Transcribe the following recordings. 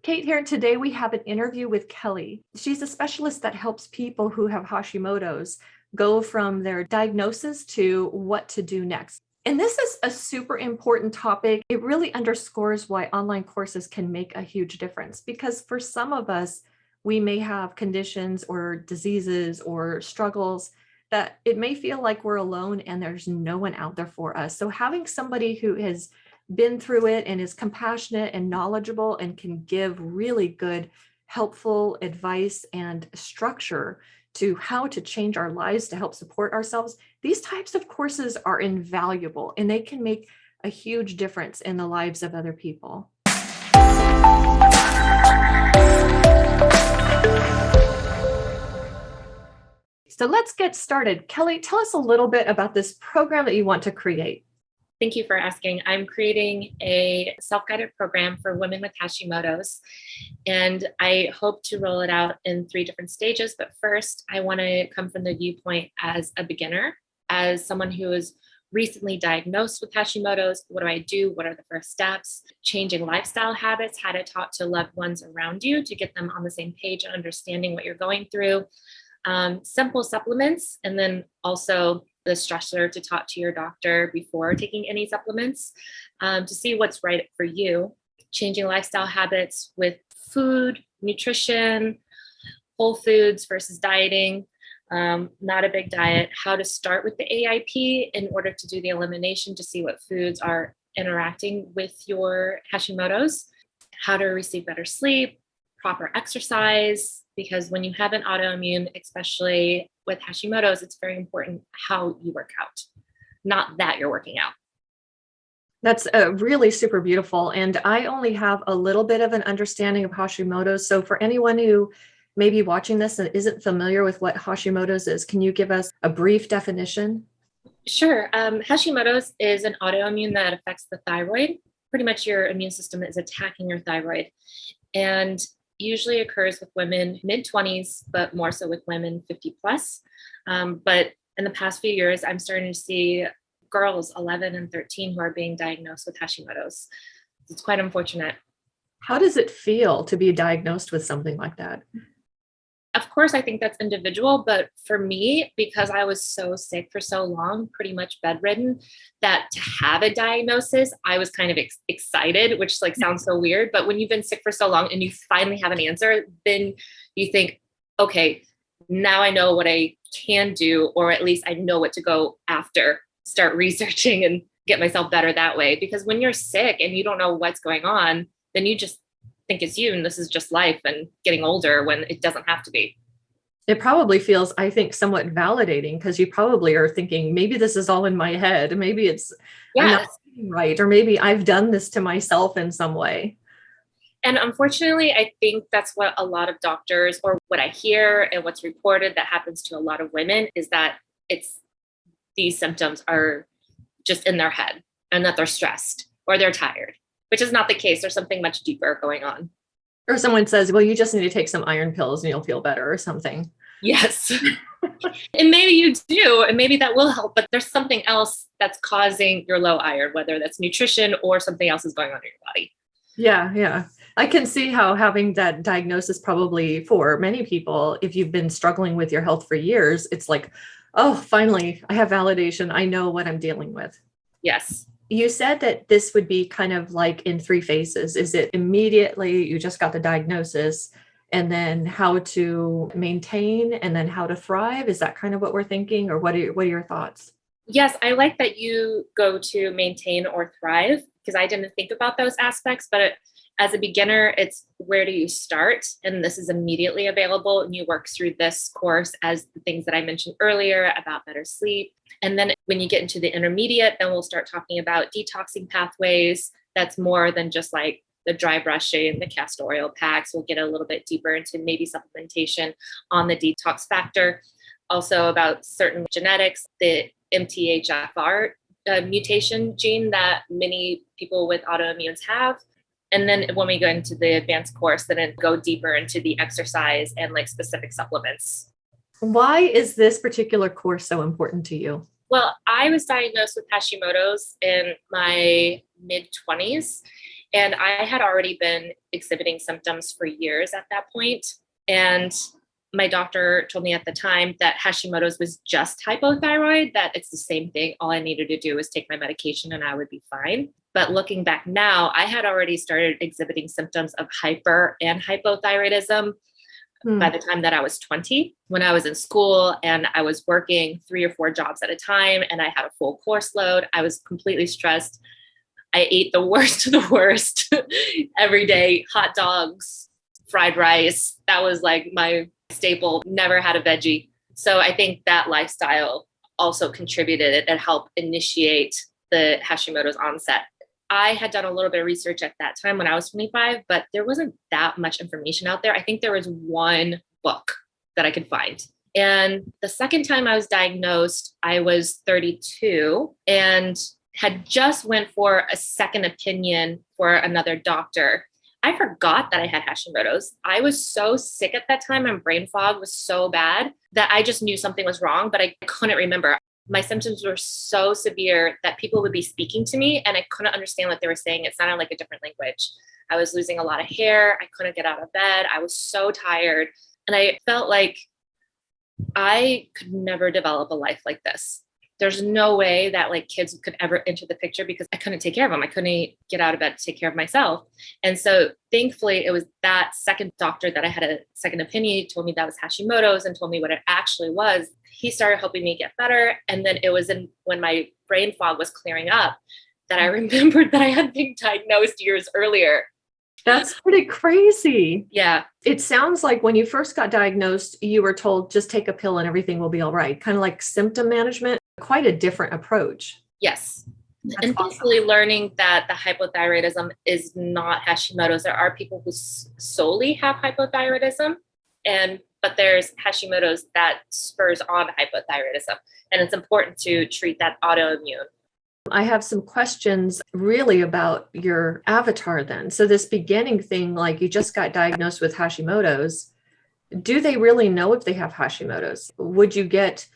Kate here. Today we have an interview with Kelly. She's a specialist that helps people who have Hashimoto's go from their diagnosis to what to do next. And this is a super important topic. It really underscores why online courses can make a huge difference, because for some of us, we may have conditions or diseases or struggles that it may feel like we're alone and there's no one out there for us. So having somebody who has been through it and is compassionate and knowledgeable and can give really good, helpful advice and structure to how to change our lives to help support ourselves, these types of courses are invaluable and they can make a huge difference in the lives of other people. So let's get started. Kelly, tell us a little bit about this program that you want to create. Thank you for asking. I'm creating a self-guided program for women with Hashimoto's, and I hope to roll it out in 3 different stages. But first, I want to come from the viewpoint as a beginner, as someone who is recently diagnosed with Hashimoto's. What do I do? What are the first steps? Changing lifestyle habits, how to talk to loved ones around you to get them on the same page and understanding what you're going through. Simple supplements, and then also the stressor to talk to your doctor before taking any supplements to see what's right for you. Changing lifestyle habits with food, nutrition, whole foods versus dieting, not a big diet, how to start with the AIP in order to do the elimination to see what foods are interacting with your Hashimoto's, how to receive better sleep, proper exercise, because when you have an autoimmune, especially with Hashimoto's, it's very important how you work out, not that you're working out. That's really super beautiful. And I only have a little bit of an understanding of Hashimoto's. So for anyone who may be watching this and isn't familiar with what Hashimoto's is, can you give us a brief definition? Sure. Hashimoto's is an autoimmune that affects the thyroid. Pretty much your immune system is attacking your thyroid. And usually occurs with women mid-20s, but more so with women 50 plus. But in the past few years, I'm starting to see girls 11 and 13 who are being diagnosed with Hashimoto's. It's quite unfortunate. How does it feel to be diagnosed with something like that? Of course, I think that's individual, but for me, because I was so sick for so long, pretty much bedridden, that to have a diagnosis, I was kind of excited, which sounds so weird. But when you've been sick for so long and you finally have an answer, then you think, okay, now I know what I can do, or at least I know what to go after, start researching and get myself better that way. Because when you're sick and you don't know what's going on, then you just think it's you and this is just life and getting older when it doesn't have to be. It probably feels, I think, somewhat validating, because you probably are thinking, maybe this is all in my head. Maybe it's I'm not thinking right, or maybe I've done this to myself in some way. And unfortunately, I think that's what a lot of doctors, or what I hear and what's reported that happens to a lot of women, is that these symptoms are just in their head and that they're stressed or they're tired, which is not the case. There's something much deeper going on. Or someone says, well, you just need to take some iron pills and you'll feel better or something. Yes. And maybe you do, and maybe that will help, but there's something else that's causing your low iron, whether that's nutrition or something else is going on in your body. Yeah. I can see how having that diagnosis, probably for many people, if you've been struggling with your health for years, it's like, oh, finally, I have validation. I know what I'm dealing with. Yes. You said that this would be kind of like in 3 phases. Is it immediately you just got the diagnosis, and then how to maintain, and then how to thrive? Is that kind of what we're thinking, or what are your thoughts? Yes, I like that you go to maintain or thrive, because I didn't think about those aspects, but as a beginner, it's where do you start? And this is immediately available, and you work through this course as the things that I mentioned earlier about better sleep. And then when you get into the intermediate, then we'll start talking about detoxing pathways. That's more than just like the dry brushing, the castor oil packs. We'll get a little bit deeper into maybe supplementation on the detox factor. Also about certain genetics, the MTHFR mutation gene that many people with autoimmunes have. And then when we go into the advanced course, then it go deeper into the exercise and specific supplements. Why is this particular course so important to you? Well, I was diagnosed with Hashimoto's in my mid-20s. And I had already been exhibiting symptoms for years at that point. And my doctor told me at the time that Hashimoto's was just hypothyroid, that it's the same thing. All I needed to do was take my medication and I would be fine. But looking back now, I had already started exhibiting symptoms of hyper and hypothyroidism by the time that I was 20, when I was in school and I was working 3 or 4 jobs at a time and I had a full course load. I was completely stressed. I ate the worst of the worst every day, hot dogs, fried rice. That was like my staple, never had a veggie. So I think that lifestyle also contributed and helped initiate the Hashimoto's onset. I had done a little bit of research at that time when I was 25, but there wasn't that much information out there. I think there was one book that I could find. And the second time I was diagnosed, I was 32 and had just went for a second opinion for another doctor. I forgot that I had Hashimoto's. I was so sick at that time and brain fog was so bad that I just knew something was wrong, but I couldn't remember. My symptoms were so severe that people would be speaking to me and I couldn't understand what they were saying. It sounded like a different language. I was losing a lot of hair. I couldn't get out of bed. I was so tired. And I felt like I could never develop a life like this. There's no way that like kids could ever enter the picture because I couldn't take care of them. I couldn't get out of bed to take care of myself. And so thankfully it was that second doctor that I had a second opinion. He told me that was Hashimoto's and told me what it actually was. He started helping me get better. And then it was when my brain fog was clearing up that I remembered that I had been diagnosed years earlier. That's pretty crazy. Yeah. It sounds like when you first got diagnosed, you were told just take a pill and everything will be all right. Kind of like symptom management, quite a different approach. Yes. That's and awesome. thankfully learning that the hypothyroidism is not Hashimoto's. There are people who solely have hypothyroidism, but there's Hashimoto's that spurs on hypothyroidism. And it's important to treat that autoimmune. I have some questions really about your avatar then. So this beginning thing, like you just got diagnosed with Hashimoto's, do they really know if they have Hashimoto's? Would you get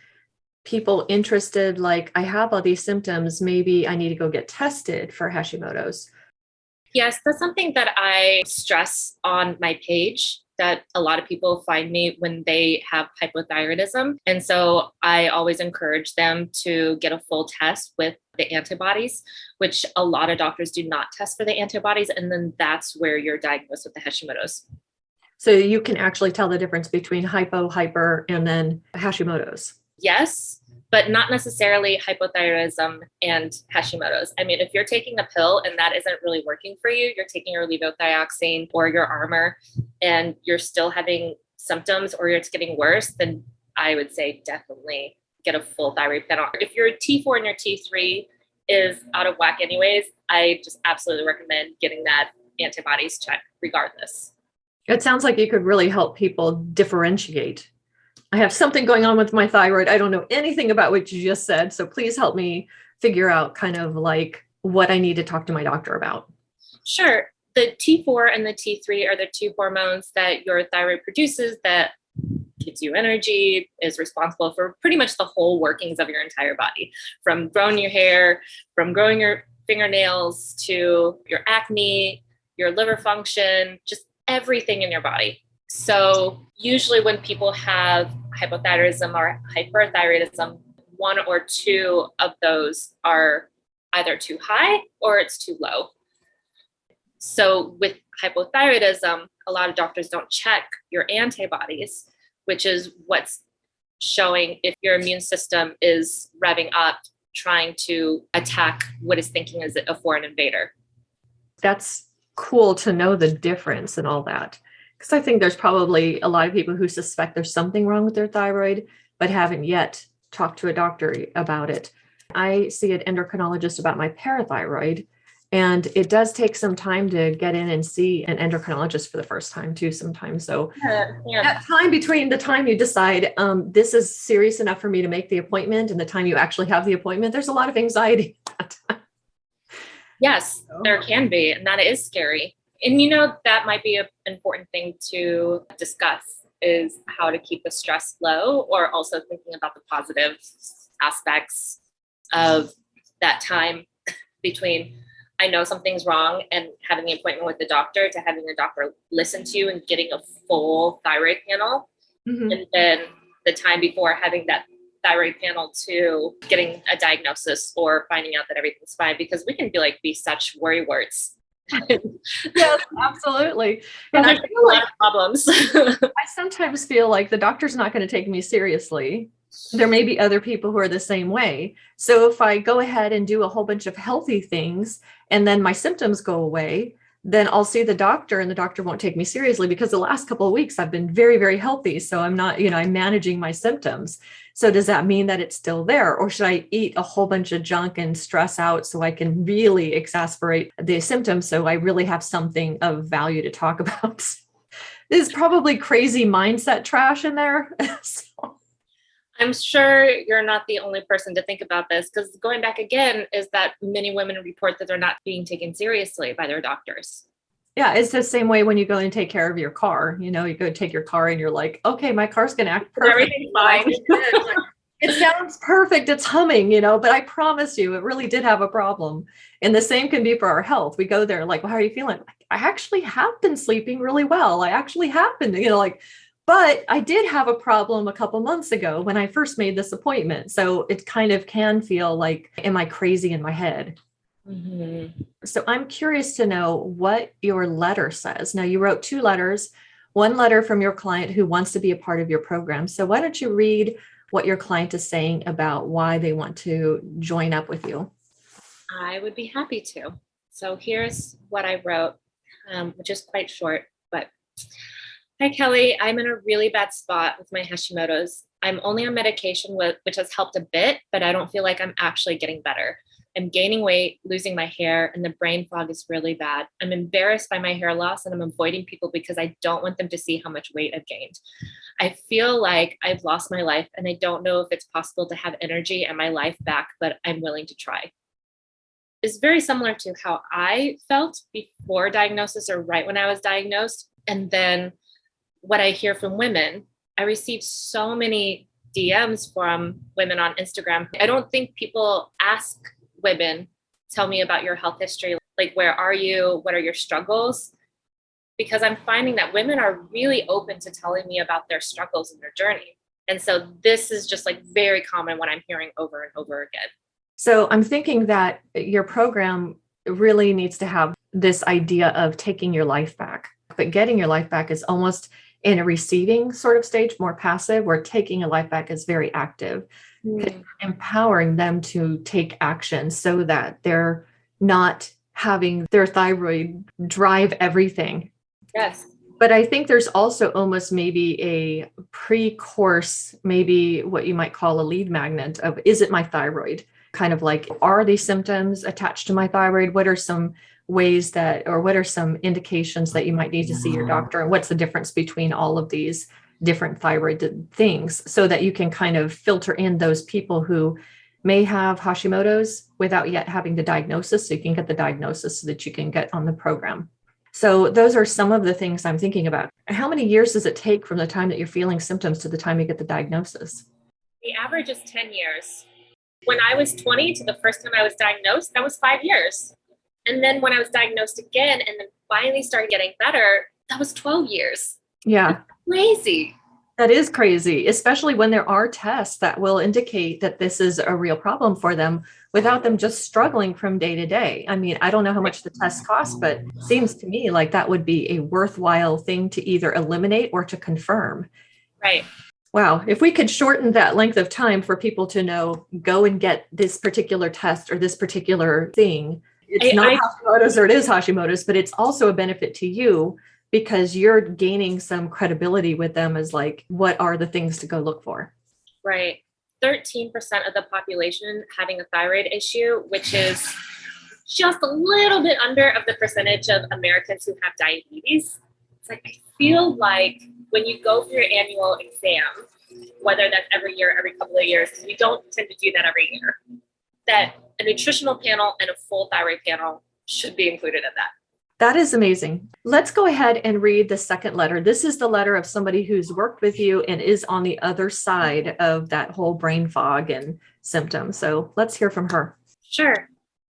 people interested, like, I have all these symptoms, maybe I need to go get tested for Hashimoto's? Yes, that's something that I stress on my page, that a lot of people find me when they have hypothyroidism. And so I always encourage them to get a full test with the antibodies, which a lot of doctors do not test for the antibodies. And then that's where you're diagnosed with the Hashimoto's. So you can actually tell the difference between hyper, and then Hashimoto's. Yes, but not necessarily hypothyroidism and Hashimoto's. I mean, if you're taking a pill and that isn't really working for you, you're taking your levothyroxine or your Armour and you're still having symptoms or it's getting worse, then I would say definitely get a full thyroid panel. If your T4 and your T3 is out of whack anyways, I just absolutely recommend getting that antibodies checked regardless. It sounds like you could really help people differentiate. I have something going on with my thyroid. I don't know anything about what you just said. So please help me figure out kind of like what I need to talk to my doctor about. Sure. The T4 and the T3 are the 2 hormones that your thyroid produces that gives you energy, is responsible for pretty much the whole workings of your entire body, from growing your hair, from growing your fingernails, to your acne, your liver function, just everything in your body. So usually when people have hypothyroidism or hyperthyroidism, 1 or 2 of those are either too high or it's too low. So with hypothyroidism, a lot of doctors don't check your antibodies, which is what's showing if your immune system is revving up, trying to attack what is thinking is a foreign invader. That's cool to know the difference and all that. Because I think there's probably a lot of people who suspect there's something wrong with their thyroid, but haven't yet talked to a doctor about it. I see an endocrinologist about my parathyroid, and it does take some time to get in and see an endocrinologist for the first time too sometimes. So that time between the time you decide this is serious enough for me to make the appointment and the time you actually have the appointment, there's a lot of anxiety. Yes, there can be, and that is scary. And that might be an important thing to discuss, is how to keep the stress low, or also thinking about the positive aspects of that time between I know something's wrong, and having the appointment with the doctor to having the doctor listen to you and getting a full thyroid panel. Mhm. And then the time before having that thyroid panel to getting a diagnosis or finding out that everything's fine, because we can be such worry words. Yes, absolutely. And I There's feel a like lot of problems. I sometimes feel like the doctor's not going to take me seriously. There may be other people who are the same way. So if I go ahead and do a whole bunch of healthy things and then my symptoms go away, then I'll see the doctor and the doctor won't take me seriously because the last couple of weeks I've been very, very healthy. So I'm not, I'm managing my symptoms. So does that mean that it's still there? Or should I eat a whole bunch of junk and stress out so I can really exacerbate the symptoms so I really have something of value to talk about? There's probably crazy mindset trash in there. So, I'm sure you're not the only person to think about this, because going back again is that many women report that they're not being taken seriously by their doctors. yeah, it's the same way when you go and take care of your car. You go take your car and you're like, okay, my car's going to act perfect. Everything's fine. It sounds perfect. It's humming, but I promise you, it really did have a problem. And the same can be for our health. We go there like, well, how are you feeling? Like, I actually have been sleeping really well. I actually have been, but I did have a problem a couple months ago when I first made this appointment. So it kind of can feel like, am I crazy in my head? Mm-hmm. So I'm curious to know what your letter says. Now, you wrote 2 letters, one letter from your client who wants to be a part of your program. So why don't you read what your client is saying about why they want to join up with you? I would be happy to. So here's what I wrote, which is quite short, but hi, Kelly. I'm in a really bad spot with my Hashimoto's. I'm only on medication, which has helped a bit, but I don't feel like I'm actually getting better. I'm gaining weight, losing my hair, and the brain fog is really bad. I'm embarrassed by my hair loss, and I'm avoiding people because I don't want them to see how much weight I've gained. I feel like I've lost my life, and I don't know if it's possible to have energy and my life back, but I'm willing to try. It's very similar to how I felt before diagnosis or right when I was diagnosed. And then what I hear from women, I receive so many DMs from women on Instagram. I don't think people ask women, tell me about your health history. Like, where are you? What are your struggles? Because I'm finding that women are really open to telling me about their struggles and their journey. And so this is just very common what I'm hearing over and over again. So I'm thinking that your program really needs to have this idea of taking your life back, but getting your life back is almost in a receiving sort of stage, more passive, where taking a life back is very active. Empowering them to take action so that they're not having their thyroid drive everything. Yes. But I think there's also almost maybe a pre-course, maybe what you might call a lead magnet of, is it my thyroid? Kind of like, are these symptoms attached to my thyroid? What are some ways or what are some indications that you might need to see your doctor? And what's the difference between all of these different thyroid things, so that you can kind of filter in those people who may have Hashimoto's without yet having the diagnosis, so you can get the diagnosis so that you can get on the program. So those are some of the things I'm thinking about. How many years does it take from the time that you're feeling symptoms to the time you get the diagnosis? The average is 10 years. When I was 20 to the first time I was diagnosed, that was 5 years. And then when I was diagnosed again and then finally started getting better, that was 12 years. Yeah. That's crazy. That is crazy, especially when there are tests that will indicate that this is a real problem for them without them just struggling from day to day. I mean, I don't know how much the tests cost, but it seems to me like that would be a worthwhile thing to either eliminate or to confirm. Right. Wow. If we could shorten that length of time for people to know, go and get this particular test or this particular thing. It's not Hashimoto's or it is Hashimoto's, but it's also a benefit to you because you're gaining some credibility with them as what are the things to go look for? Right. 13% of the population having a thyroid issue, which is just a little bit under of the percentage of Americans who have diabetes. It's I feel like when you go for your annual exam, whether that's every year, every couple of years, we don't tend to do that every year, that a nutritional panel and a full thyroid panel should be included in that. That is amazing. Let's go ahead and read the second letter. This is the letter of somebody who's worked with you and is on the other side of that whole brain fog and symptom. So let's hear from her. Sure.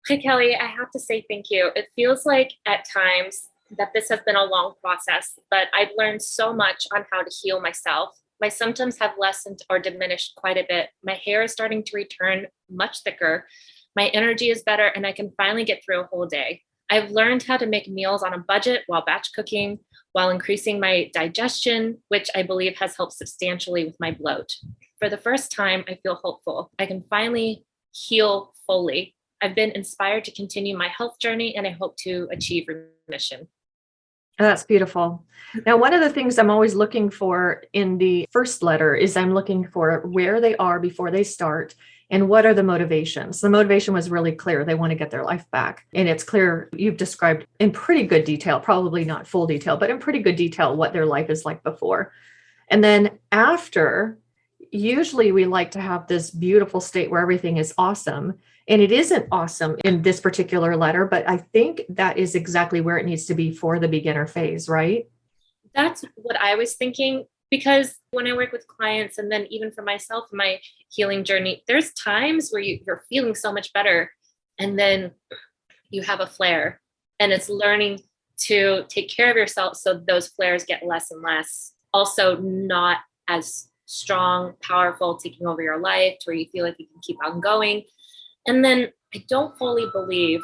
Hi, Kelly. I have to say thank you. It feels like at times that this has been a long process, but I've learned so much on how to heal myself. My symptoms have lessened or diminished quite a bit. My hair is starting to return much thicker. My energy is better, and I can finally get through a whole day. I've learned how to make meals on a budget while batch cooking, while increasing my digestion, which I believe has helped substantially with my bloat. For the first time, I feel hopeful. I can finally heal fully. I've been inspired to continue my health journey, and I hope to achieve remission. Oh, that's beautiful. Now, one of the things I'm always looking for in the first letter is I'm looking for where they are before they start and what are the motivations. The motivation was really clear. They want to get their life back. And it's clear you've described in pretty good detail, probably not full detail, but in pretty good detail what their life is like before. And then after, usually we like to have this beautiful state where everything is awesome. And it isn't awesome in this particular letter, but I think that is exactly where it needs to be for the beginner phase, right? That's what I was thinking, because when I work with clients, and then even for myself in my healing journey, there's times where you're feeling so much better, and then you have a flare, and it's learning to take care of yourself so those flares get less and less. Also, not as strong, powerful, taking over your life to where you feel like you can keep on going. And then I don't fully believe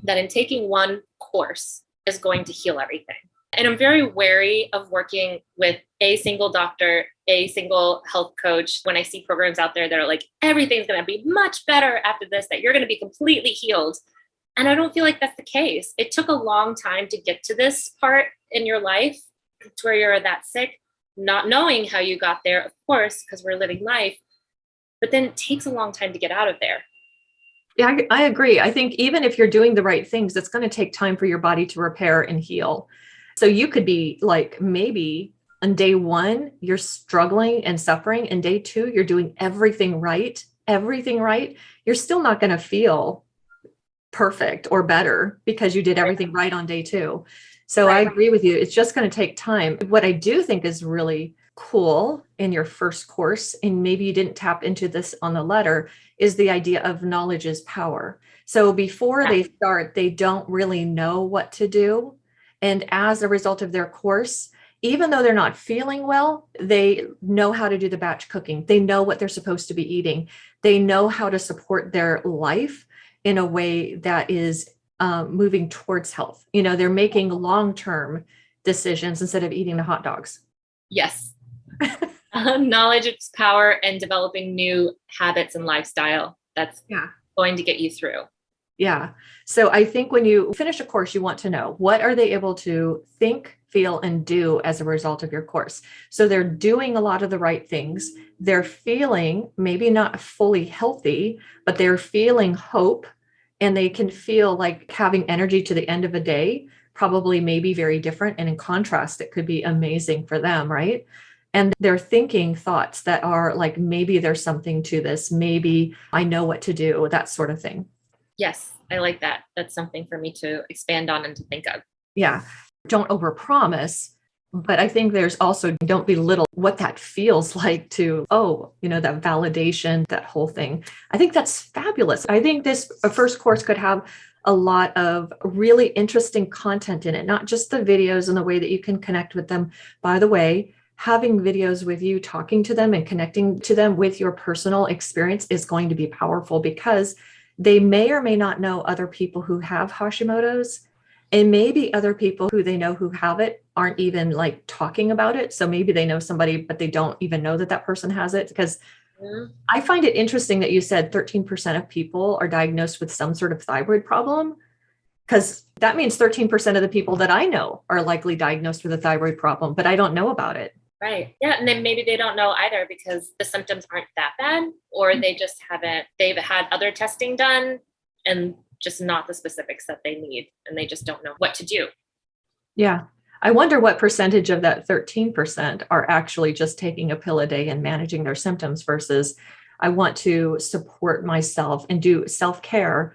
that in taking one course is going to heal everything. And I'm very wary of working with a single doctor, a single health coach. When I see programs out there that are like, everything's going to be much better after this, that you're going to be completely healed. And I don't feel like that's the case. It took a long time to get to this part in your life to where you're that sick, not knowing how you got there, of course, because we're living life. But then it takes a long time to get out of there. Yeah, I agree. I think even if you're doing the right things, it's going to take time for your body to repair and heal. So you could be like, maybe on day one, you're struggling and suffering, and day two, you're doing everything right. Everything right. You're still not going to feel perfect or better because you did everything right on day two. So I agree with you. It's just going to take time. What I do think is really cool in your first course, and maybe you didn't tap into this on the letter, is the idea of knowledge is power. So before they start, they don't really know what to do. And as a result of their course, even though they're not feeling well, they know how to do the batch cooking. They know what they're supposed to be eating. They know how to support their life in a way that is moving towards health. You know, they're making long-term decisions instead of eating the hot dogs. Yes. Knowledge is power, and developing new habits and lifestyle. That's going to get you through. Yeah. So I think when you finish a course, you want to know, what are they able to think, feel, and do as a result of your course? So they're doing a lot of the right things. They're feeling maybe not fully healthy, but they're feeling hope, and they can feel like having energy to the end of a day, probably maybe very different. And in contrast, it could be amazing for them, right? And they're thinking thoughts that are like, maybe there's something to this. Maybe I know what to do, that sort of thing. Yes, I like that. That's something for me to expand on and to think of. Yeah. Don't overpromise. But I think there's also, don't belittle what that feels like to, that validation, that whole thing. I think that's fabulous. I think this first course could have a lot of really interesting content in it, not just the videos and the way that you can connect with them. By the way, having videos with you, talking to them and connecting to them with your personal experience is going to be powerful, because they may or may not know other people who have Hashimoto's, and maybe other people who they know who have it aren't even like talking about it. So maybe they know somebody, but they don't even know that that person has it. Because I find it interesting that you said 13% of people are diagnosed with some sort of thyroid problem, because that means 13% of the people that I know are likely diagnosed with a thyroid problem, but I don't know about it. Right. Yeah. And then maybe they don't know either because the symptoms aren't that bad, or they've had other testing done and just not the specifics that they need. And they just don't know what to do. Yeah. I wonder what percentage of that 13% are actually just taking a pill a day and managing their symptoms versus, I want to support myself and do self-care.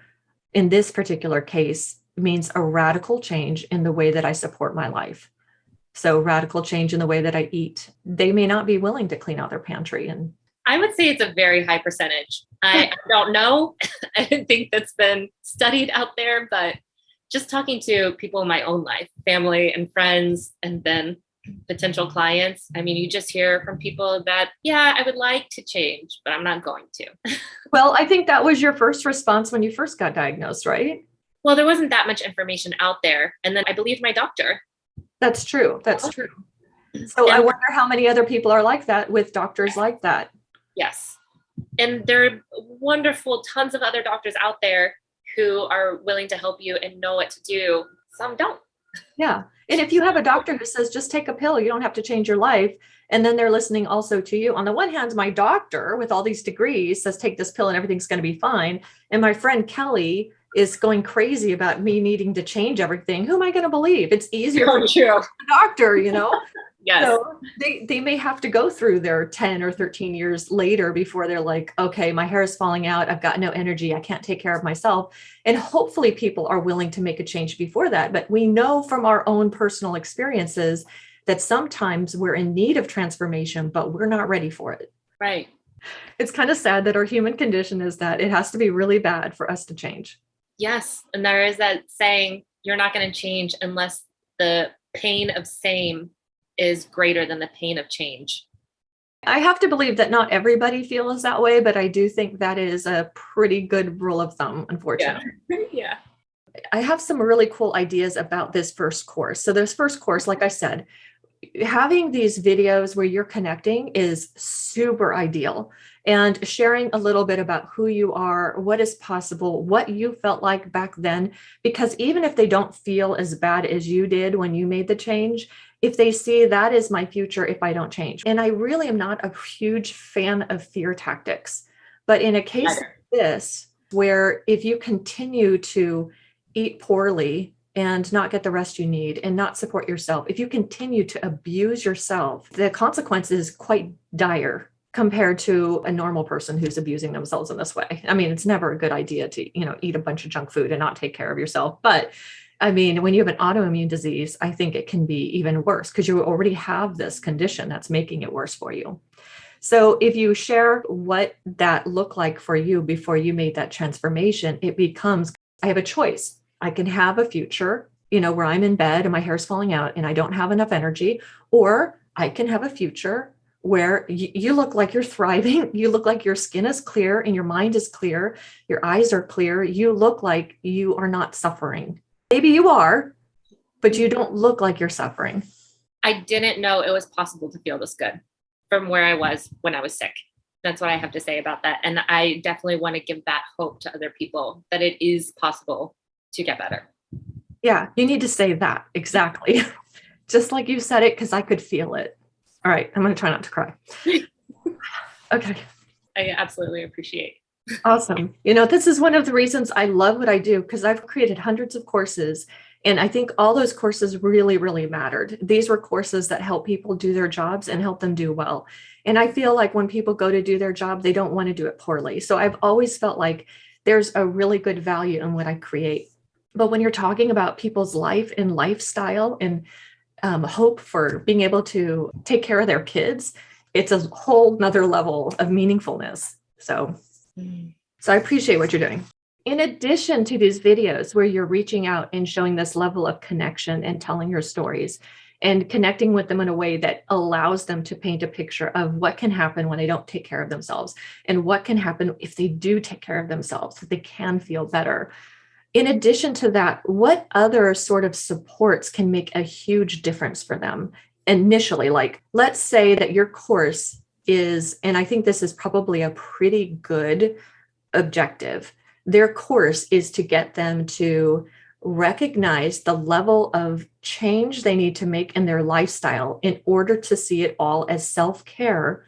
In this particular case, means a radical change in the way that I support my life. So radical change in the way that I eat. They may not be willing to clean out their pantry and I would say it's a very high percentage. I don't know. I don't think that's been studied out there, but just talking to people in my own life, family and friends, and then potential clients. I mean, you just hear from people that, yeah, I would like to change, but I'm not going to. Well, I think that was your first response when you first got diagnosed, right? Well, there wasn't that much information out there. And then I believed my doctor. That's true. That's true. So I wonder how many other people are like that with doctors like that. Yes. And there are wonderful, tons of other doctors out there who are willing to help you and know what to do. Some don't. Yeah. And if you have a doctor who says, just take a pill, you don't have to change your life. And then they're listening also to you. On the one hand, my doctor with all these degrees says, take this pill and everything's going to be fine. And my friend Kelly is going crazy about me needing to change everything. Who am I going to believe? It's easier for the doctor, you know? Yes. So they may have to go through their 10 or 13 years later before they're like, okay, my hair is falling out. I've got no energy. I can't take care of myself. And hopefully people are willing to make a change before that. But we know from our own personal experiences that sometimes we're in need of transformation, but we're not ready for it. Right. It's kind of sad that our human condition is that it has to be really bad for us to change. Yes. And there is that saying, you're not going to change unless the pain of same is greater than the pain of change. I have to believe that not everybody feels that way, but I do think that is a pretty good rule of thumb, unfortunately. Yeah. I have some really cool ideas about this first course. So this first course, like I said, having these videos where you're connecting is super ideal, and sharing a little bit about who you are, what is possible, what you felt like back then, because even if they don't feel as bad as you did when you made the change, if they see that is my future if I don't change. And I really am not a huge fan of fear tactics, but in a case like this, where if you continue to eat poorly and not get the rest you need and not support yourself, if you continue to abuse yourself, the consequence is quite dire compared to a normal person who's abusing themselves in this way. I mean, it's never a good idea to, eat a bunch of junk food and not take care of yourself. But I mean, when you have an autoimmune disease, I think it can be even worse because you already have this condition that's making it worse for you. So if you share what that looked like for you before you made that transformation, it becomes, I have a choice. I can have a future, where I'm in bed and my hair's falling out and I don't have enough energy, or I can have a future where you look like you're thriving. You look like your skin is clear and your mind is clear. Your eyes are clear. You look like you are not suffering. Maybe you are, but you don't look like you're suffering. I didn't know it was possible to feel this good from where I was when I was sick. That's what I have to say about that. And I definitely want to give that hope to other people that it is possible to get better. Yeah, you need to say that. Exactly. Just like you said it, because I could feel it. All right, I'm going to try not to cry. Okay. I absolutely appreciate. Awesome. This is one of the reasons I love what I do, because I've created hundreds of courses, and I think all those courses really, really mattered. These were courses that help people do their jobs and help them do well. And I feel like when people go to do their job, they don't want to do it poorly. So I've always felt like there's a really good value in what I create. But when you're talking about people's life and lifestyle and hope for being able to take care of their kids, it's a whole nother level of meaningfulness. So I appreciate what you're doing. In addition to these videos where you're reaching out and showing this level of connection and telling your stories and connecting with them in a way that allows them to paint a picture of what can happen when they don't take care of themselves and what can happen if they do take care of themselves, that they can feel better. In addition to that, what other sort of supports can make a huge difference for them initially? Like, let's say that your course is, and I think this is probably a pretty good objective, their course is to get them to recognize the level of change they need to make in their lifestyle in order to see it all as self-care,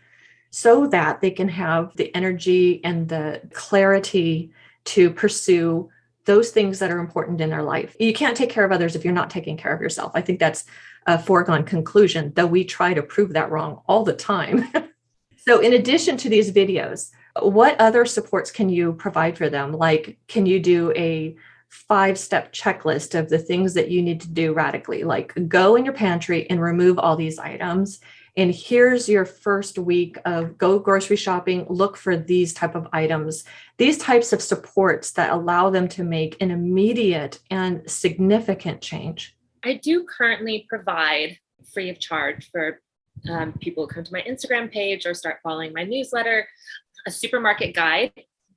so that they can have the energy and the clarity to pursue those things that are important in their life. You can't take care of others if you're not taking care of yourself. I think that's a foregone conclusion, though we try to prove that wrong all the time. So in addition to these videos, what other supports can you provide for them? Like, can you do a 5-step checklist of the things that you need to do radically? Like, go in your pantry and remove all these items And here's your first week of go grocery shopping, look for these type of items, these types of supports that allow them to make an immediate and significant change. I do currently provide free of charge for people who come to my Instagram page or start following my newsletter, a supermarket guide,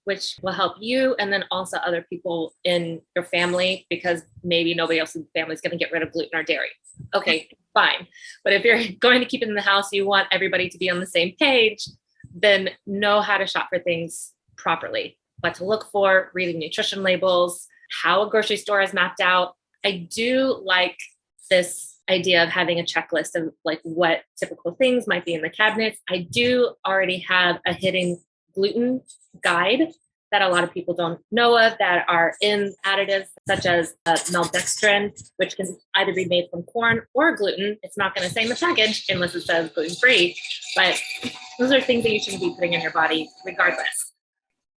which will help you and then also other people in your family, because maybe nobody else in the family is going to get rid of gluten or dairy. Okay, fine. But if you're going to keep it in the house, you want everybody to be on the same page, then know how to shop for things properly, what to look for, reading nutrition labels, how a grocery store is mapped out. I do like this idea of having a checklist of like what typical things might be in the cabinets. I do already have a hidden gluten guide that a lot of people don't know of that are in additives such as maltodextrin, which can either be made from corn or gluten. It's not going to say in the package unless it says gluten-free, but those are things that you shouldn't be putting in your body regardless.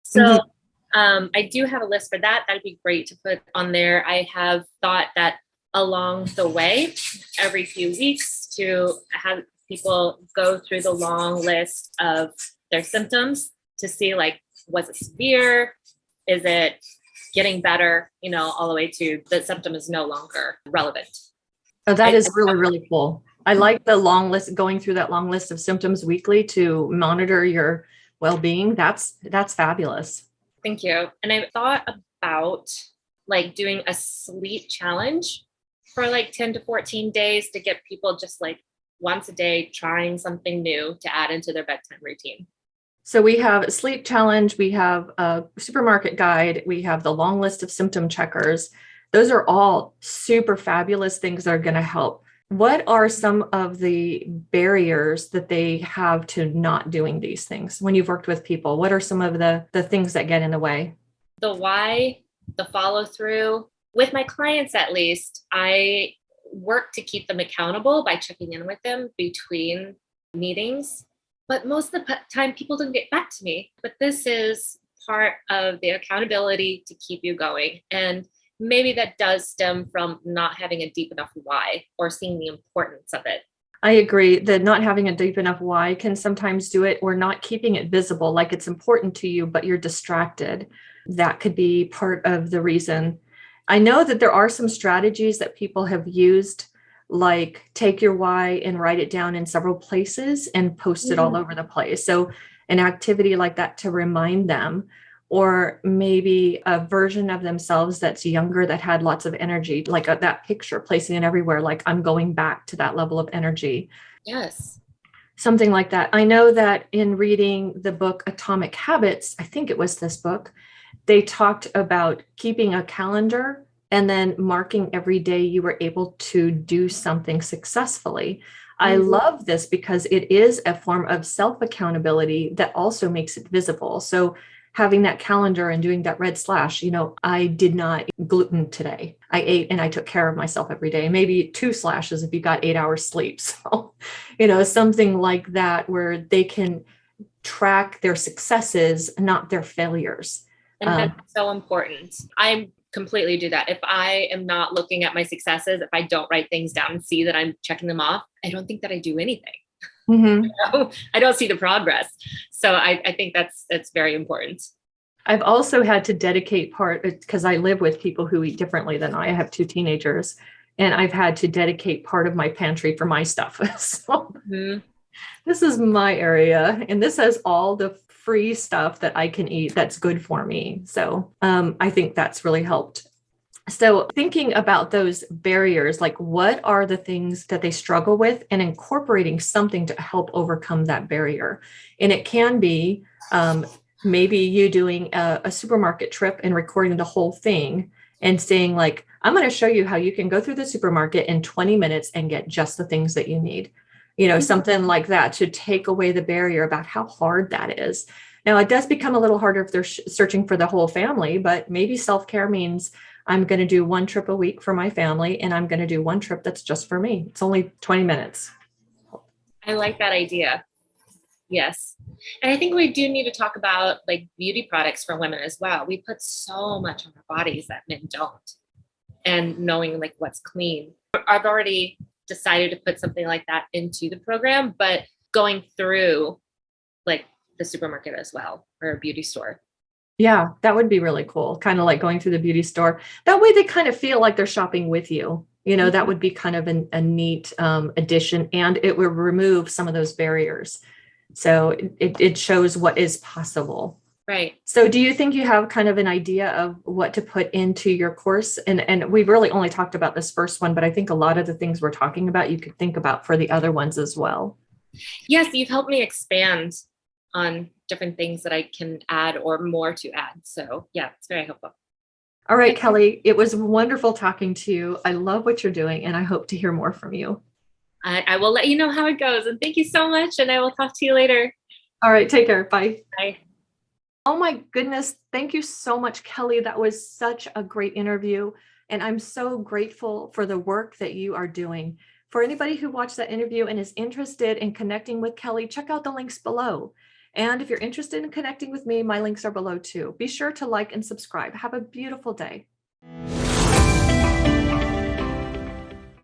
So I do have a list for that. That'd be great to put on there. I have thought that along the way, every few weeks, to have people go through the long list of their symptoms to see, like, was it severe? Is it getting better? All the way to the symptom is no longer relevant. Oh, that is really, really cool. I like the long list, going through that long list of symptoms weekly to monitor your well-being. That's fabulous. Thank you. And I thought about like doing a sleep challenge for like 10 to 14 days to get people just like once a day trying something new to add into their bedtime routine. So we have a sleep challenge, we have a supermarket guide, we have the long list of symptom checkers. Those are all super fabulous things that are going to help. What are some of the barriers that they have to not doing these things when you've worked with people? What are some of the things that get in the way? The why, the follow through. With my clients, at least, I work to keep them accountable by checking in with them between meetings. But most of the time, people don't get back to me. But this is part of the accountability to keep you going. And maybe that does stem from not having a deep enough why or seeing the importance of it. I agree that not having a deep enough why can sometimes do it, or not keeping it visible, like it's important to you, but you're distracted. That could be part of the reason. I know that there are some strategies that people have used, like take your why and write it down in several places and post it all over the place. So an activity like that to remind them, or maybe a version of themselves that's younger that had lots of energy, like that picture, placing it everywhere, like I'm going back to that level of energy. Yes. Something like that. I know that in reading the book Atomic Habits, I think it was this book, they talked about keeping a calendar and then marking every day you were able to do something successfully. I love this because it is a form of self-accountability that also makes it visible. So having that calendar and doing that red slash, I did not eat gluten today. I ate and I took care of myself every day. Maybe 2 slashes if you got 8 hours sleep. So, something like that where they can track their successes, not their failures. And that's so important. I completely do that. If I am not looking at my successes, if I don't write things down and see that I'm checking them off, I don't think that I do anything. I don't see the progress. So I think that's very important. I've also had to dedicate part, because I live with people who eat differently than I have 2 teenagers, and I've had to dedicate part of my pantry for my stuff. So this is my area, and this has all the free stuff that I can eat that's good for me. So I think that's really helped. So thinking about those barriers, like what are the things that they struggle with, and incorporating something to help overcome that barrier. And it can be maybe you doing a supermarket trip and recording the whole thing and saying like, I'm going to show you how you can go through the supermarket in 20 minutes and get just the things that you need. Something like that to take away the barrier about how hard that is. Now, it does become a little harder if they're searching for the whole family, but maybe self-care means I'm going to do 1 trip a week for my family, and I'm going to do 1 trip that's just for me. It's only 20 minutes. I like that idea. Yes. And I think we do need to talk about like beauty products for women as well. We put so much on our bodies that men don't. And knowing like what's clean. I've already decided to put something like that into the program, but going through like the supermarket as well, or a beauty store. Yeah, that would be really cool. Kind of like going through the beauty store. That way they kind of feel like they're shopping with you. That would be kind of a neat addition, and it would remove some of those barriers. So it shows what is possible. Right. So do you think you have kind of an idea of what to put into your course? And we've really only talked about this first one, but I think a lot of the things we're talking about, you could think about for the other ones as well. Yes, you've helped me expand on different things that I can add or more to add. So yeah, it's very helpful. All right, Kelly, it was wonderful talking to you. I love what you're doing, and I hope to hear more from you. I will let you know how it goes. And thank you so much. And I will talk to you later. All right, take care. Bye. Bye. Oh my goodness. Thank you so much, Kelly. That was such a great interview. And I'm so grateful for the work that you are doing. For anybody who watched that interview and is interested in connecting with Kelly, check out the links below. And if you're interested in connecting with me, my links are below too. Be sure to like and subscribe. Have a beautiful day.